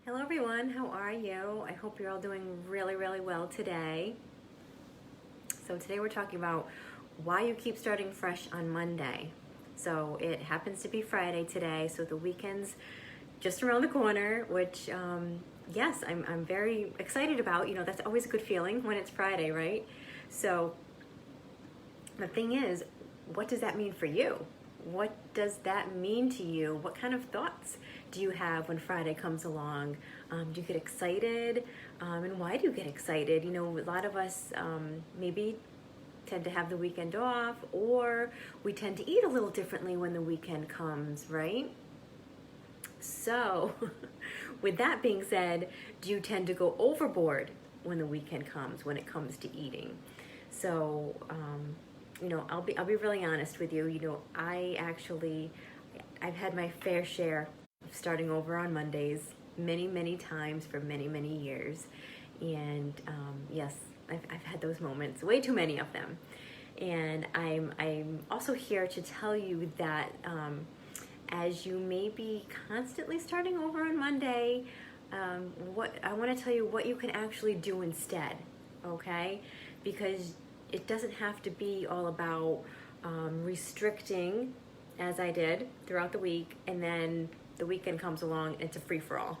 Hello everyone, how are you? I hope you're all doing really well today. So today we're talking about why you keep starting fresh on Monday. So it happens to be Friday today, so the weekend's just around the corner, which yes, I'm very excited about. That's always a good feeling when it's Friday, right? So the thing is, what does that mean for you? What does that mean to you? What kind of thoughts do you have when Friday comes along? Do you get excited? And why do you get excited? A lot of us maybe tend to have the weekend off, or we tend to eat a little differently when the weekend comes, right? So, with that being said, do you tend to go overboard when the weekend comes, when it comes to eating? So, I'll be really honest with you. I've had my fair share of starting over on Mondays many times for many years, and yes, I've had those moments, way too many of them, and I'm also here to tell you that as you may be constantly starting over on Monday, what I want to tell you what you can actually do instead, okay? Because it doesn't have to be all about restricting, as I did throughout the week, and then the weekend comes along and it's a free-for-all.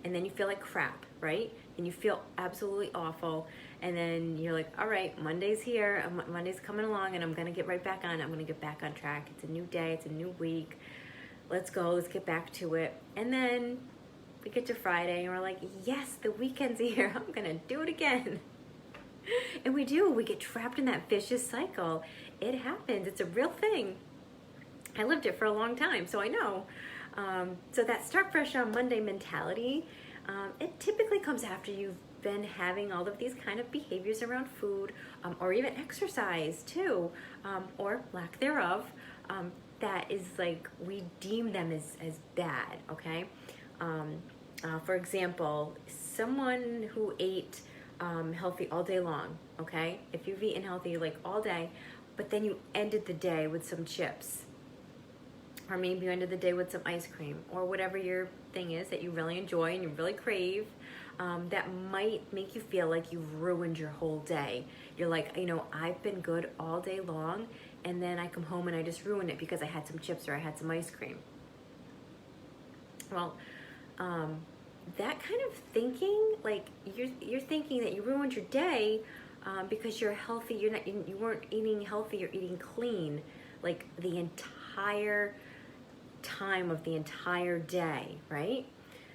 And then you feel like crap, right? And you feel absolutely awful. And then you're like, all right, Monday's here, Monday's coming along, and I'm gonna get right back on. I'm gonna get back on track. It's a new day, it's a new week. Let's go, let's get back to it. And then we get to Friday and we're like, yes, the weekend's here. I'm gonna do it again. And we get trapped in that vicious cycle. It happens, it's a real thing. I lived it for a long time, so I know. So that start fresh on Monday mentality, it typically comes after you've been having all of these kind of behaviors around food, or even exercise too, or lack thereof, that is like, we deem them as bad, okay? For example, someone who ate healthy all day long, okay? If you've eaten healthy like all day, but then you ended the day with some chips, or maybe you ended the day with some ice cream, or whatever your thing is that you really enjoy and you really crave, that might make you feel like you've ruined your whole day. You're like, I've been good all day long, and then I come home and I just ruined it because I had some chips or I had some ice cream. Well, that kind of thinking, like you're thinking that you ruined your day because you're healthy. You weren't eating healthy. You're eating clean, like the entire time of the entire day, right?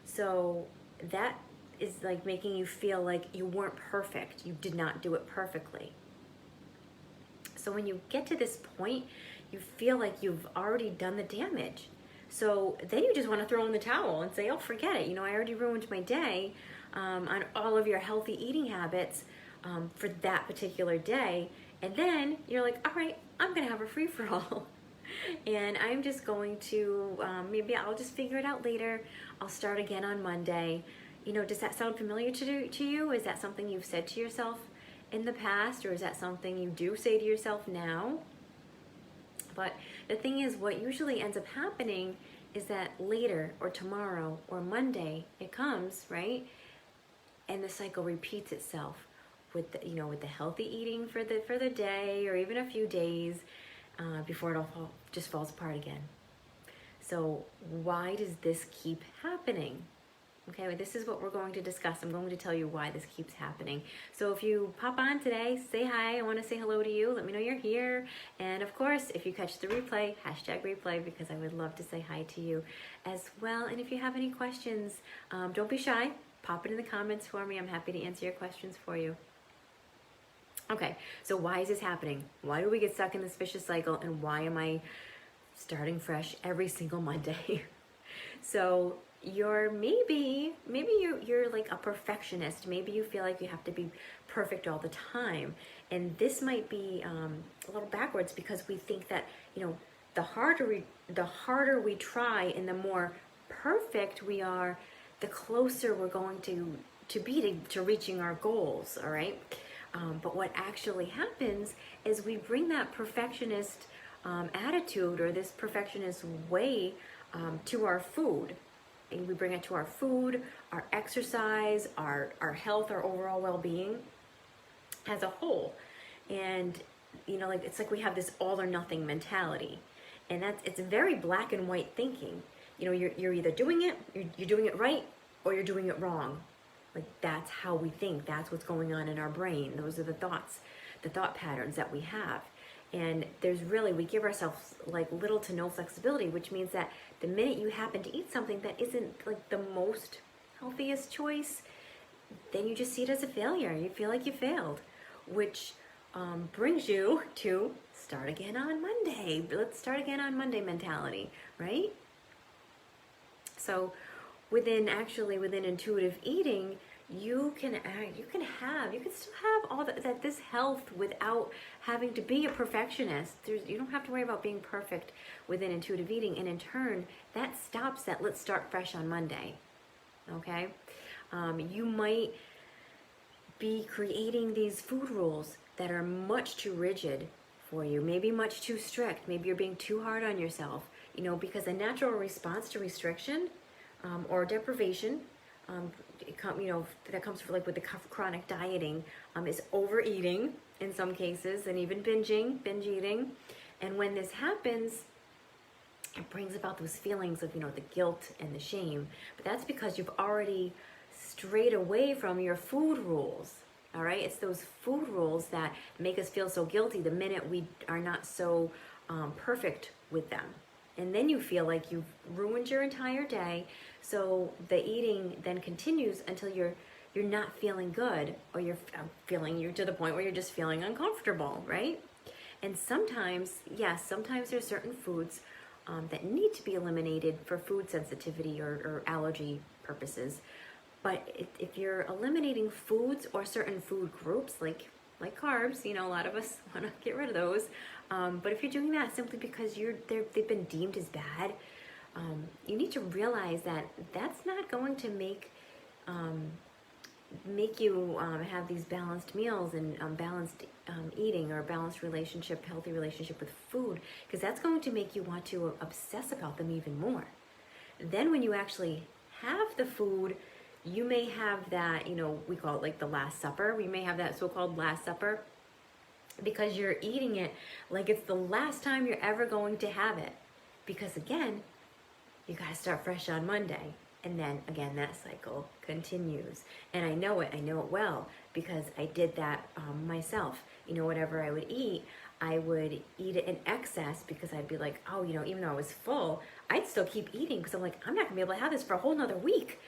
So that is like making you feel like you weren't perfect. You did not do it perfectly. So when you get to this point, you feel like you've already done the damage. So then you just want to throw in the towel and say, oh, forget it. I already ruined my day on all of your healthy eating habits for that particular day. And then you're like, all right, I'm going to have a free-for-all. And I'm just going to, maybe I'll just figure it out later. I'll start again on Monday. Does that sound familiar to you? Is that something you've said to yourself in the past, or is that something you do say to yourself now? But the thing is, what usually ends up happening is that later or tomorrow or Monday it comes, right? And the cycle repeats itself with the healthy eating for the day, or even a few days before it all just falls apart again. So why does this keep happening? Okay, well, this is what we're going to discuss. I'm going to tell you why this keeps happening. So if you pop on today, say hi. I want to say hello to you. Let me know you're here. And of course, if you catch the replay, #replay, because I would love to say hi to you as well. And if you have any questions, don't be shy. Pop it in the comments for me. I'm happy to answer your questions for you. Okay, so why is this happening? Why do we get stuck in this vicious cycle? And why am I starting fresh every single Monday? So maybe you're like a perfectionist. Maybe you feel like you have to be perfect all the time, and this might be a little backwards, because we think that the harder we try and the more perfect we are, the closer we're going to be to reaching our goals. All right, but what actually happens is we bring that perfectionist attitude, or this perfectionist way to our food. and we bring it to our food, our exercise, our health, our overall well-being as a whole. And like it's like we have this all or nothing mentality, and it's very black and white thinking. You're either doing it, you're doing it right, or you're doing it wrong. Like that's how we think. That's what's going on in our brain. Those are the thoughts, the thought patterns that we have. And we give ourselves like little to no flexibility, which means that the minute you happen to eat something that isn't like the most healthiest choice, then you just see it as a failure. You feel like you failed, which brings you to start again on Monday. Let's start again on Monday mentality, right? So within intuitive eating, you can still have all that this health without having to be a perfectionist. You don't have to worry about being perfect within intuitive eating, and in turn, that stops that let's start fresh on Monday. Okay, you might be creating these food rules that are much too rigid for you, maybe much too strict. Maybe you're being too hard on yourself. Because a natural response to restriction or deprivation, that comes like with the chronic dieting, is overeating in some cases, and even binge eating. And when this happens, it brings about those feelings of the guilt and the shame. But that's because you've already strayed away from your food rules. All right, it's those food rules that make us feel so guilty the minute we are not so perfect with them. And then you feel like you've ruined your entire day. So the eating then continues until you're not feeling good, or you're to the point where you're just feeling uncomfortable, right? And sometimes there's certain foods that need to be eliminated for food sensitivity or allergy purposes. But if you're eliminating foods or certain food groups, like carbs, a lot of us want to get rid of those. But if you're doing that simply because they've been deemed as bad, you need to realize that that's not going to make you have these balanced meals and balanced eating, or balanced relationship, healthy relationship with food, because that's going to make you want to obsess about them even more. Then when you actually have the food, you may have that, we call it like the Last Supper. We may have that so-called Last Supper because you're eating it like it's the last time you're ever going to have it. Because again, you got to start fresh on Monday. And then again, that cycle continues. And I know it well, because I did that myself. Whatever I would eat, I would eat it in excess, because I'd be like, oh, even though I was full, I'd still keep eating, because I'm like, I'm not gonna be able to have this for a whole nother week.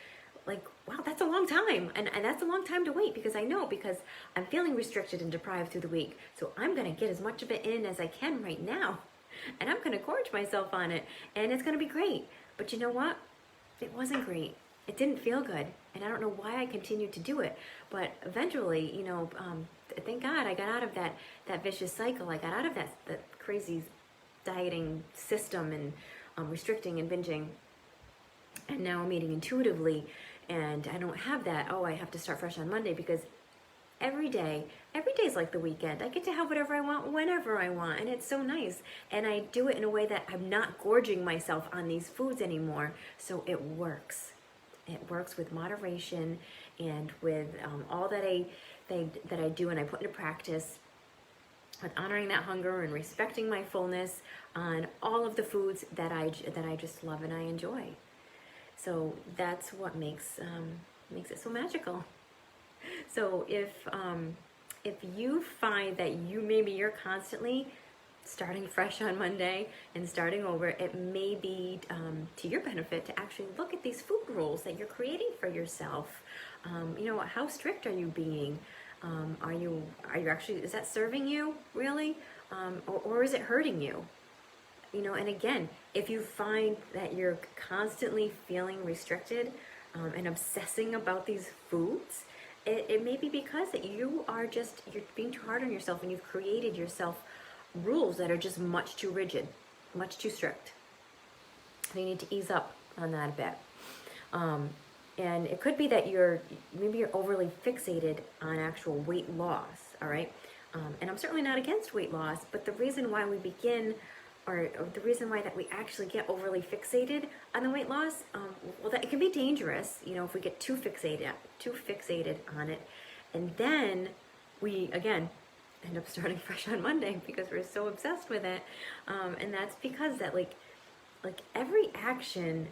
Like, wow, that's a long time. And that's a long time to wait, because I'm feeling restricted and deprived through the week. So I'm going to get as much of it in as I can right now. And I'm going to gorge myself on it. And it's going to be great. But you know what? It wasn't great. It didn't feel good. And I don't know why I continued to do it. But eventually, thank God I got out of that vicious cycle. I got out of that crazy dieting system and restricting and binging. And now I'm eating intuitively. And I don't have that, I have to start fresh on Monday, because every day is like the weekend. I get to have whatever I want, whenever I want, and it's so nice. And I do it in a way that I'm not gorging myself on these foods anymore, so it works. It works with moderation and with all that I do and I put into practice, with honoring that hunger and respecting my fullness on all of the foods that I just love and I enjoy. So that's what makes it so magical. So if you find that you're constantly starting fresh on Monday and starting over, it may be to your benefit to actually look at these food rules that you're creating for yourself. How strict are you being? Are you actually, is that serving you really, or is it hurting you? And again, if you find that you're constantly feeling restricted and obsessing about these foods, it may be because that you're being too hard on yourself, and you've created yourself rules that are just much too rigid, much too strict. So you need to ease up on that a bit. And it could be that you're overly fixated on actual weight loss, all right? And I'm certainly not against weight loss, but the reason why we begin or the reason why that we actually get overly fixated on the weight loss, well, that it can be dangerous, if we get too fixated on it, and then we again end up starting fresh on Monday because we're so obsessed with it, and that's because that like every action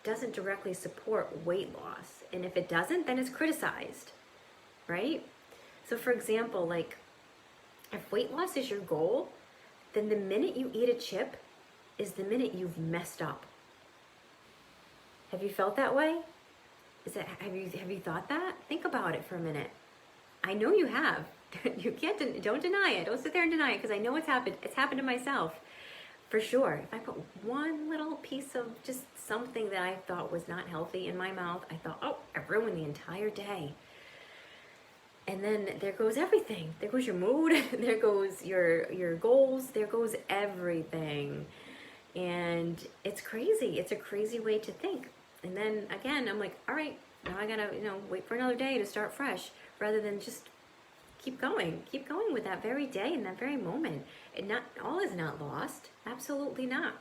doesn't directly support weight loss, and if it doesn't, then it's criticized, right? So for example, like if weight loss is your goal, then the minute you eat a chip is the minute you've messed up. Have you felt that way? Have you thought that? Think about it for a minute. I know you have. You don't deny it. Don't sit there and deny it, because I know it's happened. It's happened to myself, for sure. If I put one little piece of just something that I thought was not healthy in my mouth, I thought, oh, I ruined the entire day. And then there goes everything. There goes your mood. There goes your goals. There goes everything. And it's crazy. It's a crazy way to think. And then again, I'm like, all right, now I gotta, wait for another day to start fresh, rather than just keep going with that very day and that very moment. And not all is not lost. Absolutely not.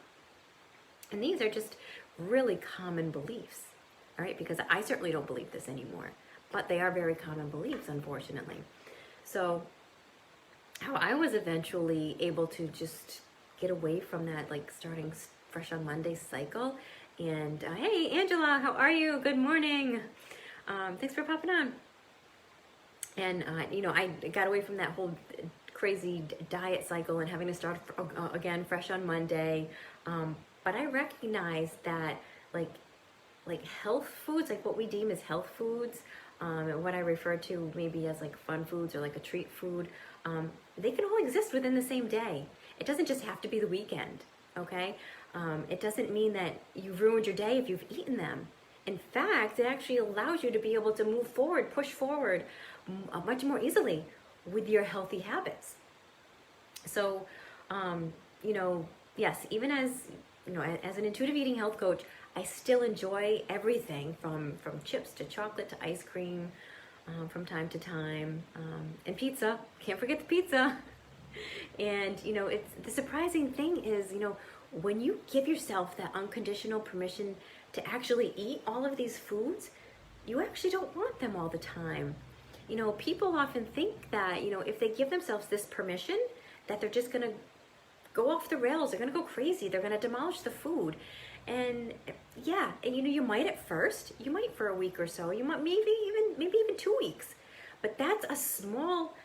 And these are just really common beliefs, all right? Because I certainly don't believe this anymore. But they are very common beliefs, unfortunately. So how I was eventually able to just get away from that, like starting fresh on Monday cycle. And hey, Angela, how are you? Good morning. Thanks for popping on. And, I got away from that whole crazy diet cycle and having to start again fresh on Monday. But I recognize that like health foods, like what we deem as health foods, and what I refer to maybe as like fun foods or like a treat food, they can all exist within the same day. It doesn't just have to be the weekend, okay? It doesn't mean that you've ruined your day if you've eaten them. In fact, it actually allows you to be able to move forward, push forward much more easily with your healthy habits. So, yes, even as an intuitive eating health coach, I still enjoy everything from chips to chocolate to ice cream from time to time, and pizza. Can't forget the pizza. And, it's the surprising thing is, when you give yourself that unconditional permission to actually eat all of these foods, you actually don't want them all the time. People often think that, if they give themselves this permission, that they're just going to go off the rails. They're going to go crazy. They're going to demolish the food. And yeah, and you might at first, you might for a week or so, you might maybe even 2 weeks, but that's a small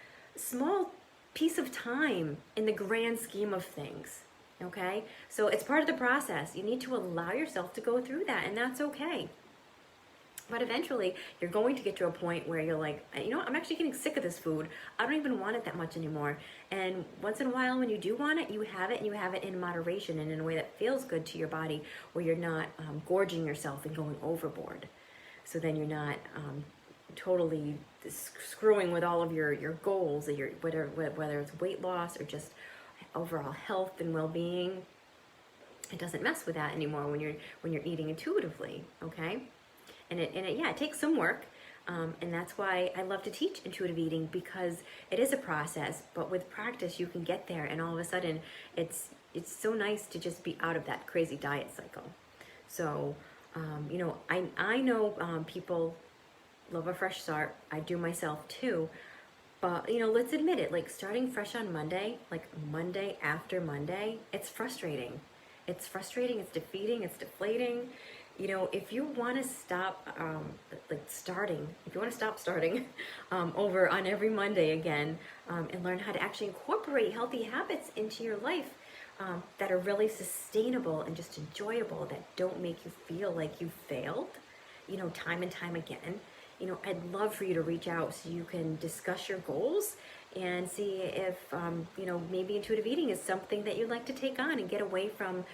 piece of time in the grand scheme of things. Okay, so it's part of the process. You need to allow yourself to go through that, and that's okay. But eventually, you're going to get to a point where you're like, I'm actually getting sick of this food. I don't even want it that much anymore. And once in a while, when you do want it, you have it, and you have it in moderation and in a way that feels good to your body, where you're not gorging yourself and going overboard. So then you're not totally screwing with all of your goals, or whether it's weight loss or just overall health and well-being. It doesn't mess with that anymore when you're eating intuitively, okay? And it takes some work, and that's why I love to teach intuitive eating, because it is a process, but with practice you can get there, and all of a sudden it's so nice to just be out of that crazy diet cycle. So I know people love a fresh start. I do myself too. But, let's admit it, like starting fresh on Monday, like Monday after Monday, it's frustrating. It's frustrating, it's defeating, it's deflating. If you want to stop, if you want to stop starting over on every Monday again, and learn how to actually incorporate healthy habits into your life that are really sustainable and just enjoyable, that don't make you feel like you failed, time and time again, I'd love for you to reach out so you can discuss your goals and see if, maybe intuitive eating is something that you'd like to take on and get away from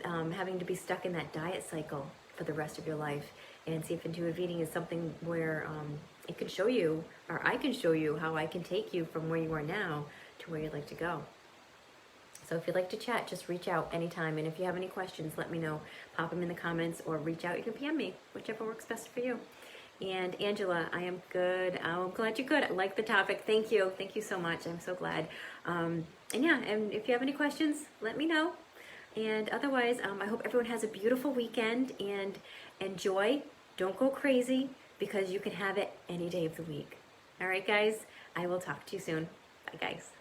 having to be stuck in that diet cycle for the rest of your life, and see if intuitive eating is something where it can show you, or I can show you how I can take you from where you are now to where you'd like to go. So if you'd like to chat, just reach out anytime. And if you have any questions, let me know. Pop them in the comments or reach out. You can PM me, whichever works best for you. And Angela, I am good. I'm glad you're good. I like the topic. Thank you. Thank you so much. I'm so glad. And if you have any questions, let me know. And otherwise, I hope everyone has a beautiful weekend and enjoy. Don't go crazy because you can have it any day of the week. All right, guys, I will talk to you soon. Bye, guys.